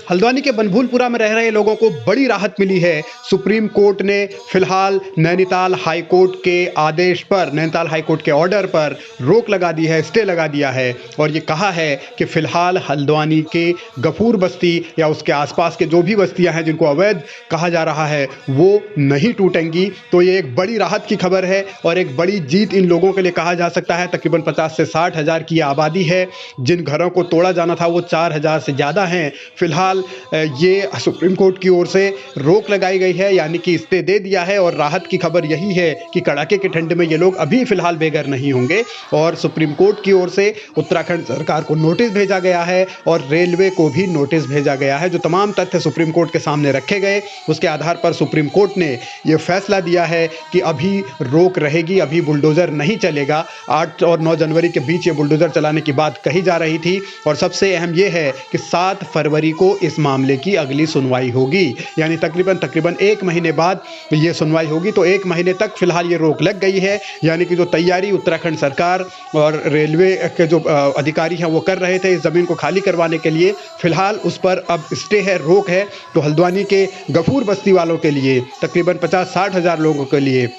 हल्द्वानी के बनभूलपुरा में रह रहे लोगों को बड़ी राहत मिली है। सुप्रीम कोर्ट ने फिलहाल नैनीताल हाई कोर्ट के आदेश पर, नैनीताल हाई कोर्ट के ऑर्डर पर रोक लगा दी है, स्टे लगा दिया है और ये कहा है कि फिलहाल हल्द्वानी के गफूर बस्ती या उसके आसपास के जो भी बस्तियां हैं जिनको अवैध कहा जा रहा है वो नहीं टूटेंगी। तो ये एक बड़ी राहत की खबर है और एक बड़ी जीत इन लोगों के लिए कहा जा सकता है। तकरीबन 50 से 60 हज़ार की आबादी है। जिन घरों को तोड़ा जाना था वो 4,000 से ज़्यादा हैं। फिलहाल ये सुप्रीम कोर्ट की ओर से रोक लगाई गई है, यानी कि स्टे दे दिया है और राहत की खबर यही है कि कड़ाके की ठंड में ये लोग अभी फिलहाल बेघर नहीं होंगे। और सुप्रीम कोर्ट की ओर से उत्तराखंड सरकार को नोटिस भेजा गया है और रेलवे को भी नोटिस भेजा गया है। जो तमाम तथ्य सुप्रीम कोर्ट के सामने रखे गए उसके आधार पर सुप्रीम कोर्ट ने यह फैसला दिया है कि अभी रोक रहेगी, अभी बुलडोज़र नहीं चलेगा। 8 और 9 जनवरी के बीच ये बुलडोज़र चलाने की बात कही जा रही थी और सबसे अहम यह है कि 7 फरवरी को इस मामले की अगली सुनवाई होगी, यानी तकरीबन 1 महीने बाद ये सुनवाई होगी। तो 1 महीने तक फिलहाल ये रोक लग गई है, यानी कि जो तैयारी उत्तराखंड सरकार और रेलवे के जो अधिकारी हैं वो कर रहे थे इस ज़मीन को खाली करवाने के लिए, फिलहाल उस पर अब स्टे है, रोक है। तो हल्द्वानी के गफूर बस्ती वालों के लिए, तकरीबन 50-60 हज़ार लोगों के लिए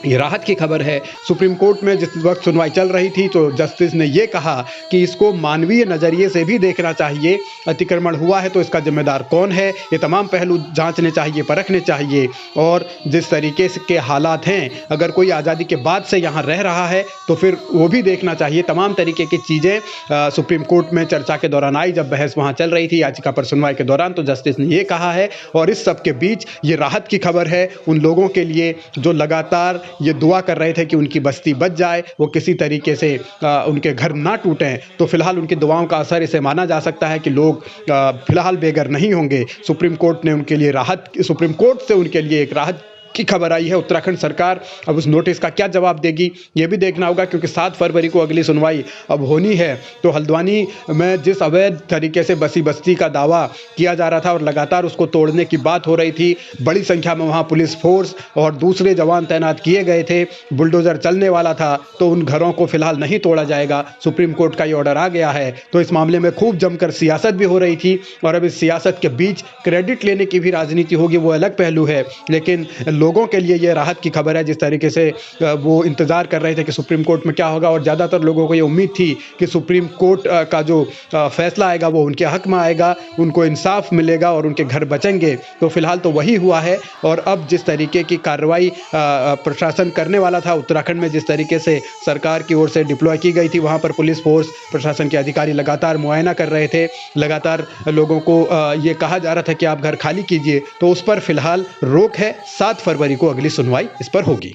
ये राहत की खबर है। सुप्रीम कोर्ट में जिस वक्त सुनवाई चल रही थी तो जस्टिस ने ये कहा कि इसको मानवीय नज़रिए से भी देखना चाहिए। अतिक्रमण हुआ है तो इसका जिम्मेदार कौन है, ये तमाम पहलू जांचने चाहिए, परखने चाहिए। और जिस तरीके से के हालात हैं, अगर कोई आज़ादी के बाद से यहाँ रह रहा है तो फिर वो भी देखना चाहिए। तमाम तरीके की चीज़ें सुप्रीम कोर्ट में चर्चा के दौरान आई, जब बहस वहाँ चल रही थी याचिका पर सुनवाई के दौरान, तो जस्टिस ने ये कहा है। और इस सब के बीच ये राहत की खबर है उन लोगों के लिए जो लगातार ये दुआ कर रहे थे कि उनकी बस्ती बच जाए, वो किसी तरीके से उनके घर ना टूटें। तो फिलहाल उनकी दुआओं का असर इसे माना जा सकता है कि लोग फिलहाल बेघर नहीं होंगे। सुप्रीम कोर्ट ने उनके लिए सुप्रीम कोर्ट से उनके लिए एक राहत की खबर आई है। उत्तराखंड सरकार अब उस नोटिस का क्या जवाब देगी ये भी देखना होगा, क्योंकि 7 फरवरी को अगली सुनवाई अब होनी है। तो हल्द्वानी में जिस अवैध तरीके से बस्ती का दावा किया जा रहा था और लगातार उसको तोड़ने की बात हो रही थी, बड़ी संख्या में वहाँ पुलिस फोर्स और दूसरे जवान तैनात किए गए थे, बुलडोज़र चलने वाला था, तो उन घरों को फिलहाल नहीं तोड़ा जाएगा। सुप्रीम कोर्ट का ये ऑर्डर आ गया है। तो इस मामले में खूब जमकर सियासत भी हो रही थी और अब इस सियासत के बीच क्रेडिट लेने की भी राजनीति होगी, वो अलग पहलू है। लेकिन लोगों के लिए यह राहत की खबर है। जिस तरीके से वो इंतज़ार कर रहे थे कि सुप्रीम कोर्ट में क्या होगा और ज़्यादातर लोगों को ये उम्मीद थी कि सुप्रीम कोर्ट का जो फैसला आएगा वो उनके हक में आएगा, उनको इंसाफ मिलेगा और उनके घर बचेंगे। तो फिलहाल तो वही हुआ है। और अब जिस तरीके की कार्रवाई प्रशासन करने वाला था उत्तराखंड में, जिस तरीके से सरकार की ओर से डिप्लॉय की गई थी, वहाँ पर पुलिस फोर्स, प्रशासन के अधिकारी लगातार मुआयना कर रहे थे, लगातार लोगों को ये कहा जा रहा था कि आप घर खाली कीजिए। तो उस पर फिलहाल रोक है। 7 फरवरी को अगली सुनवाई इस पर होगी।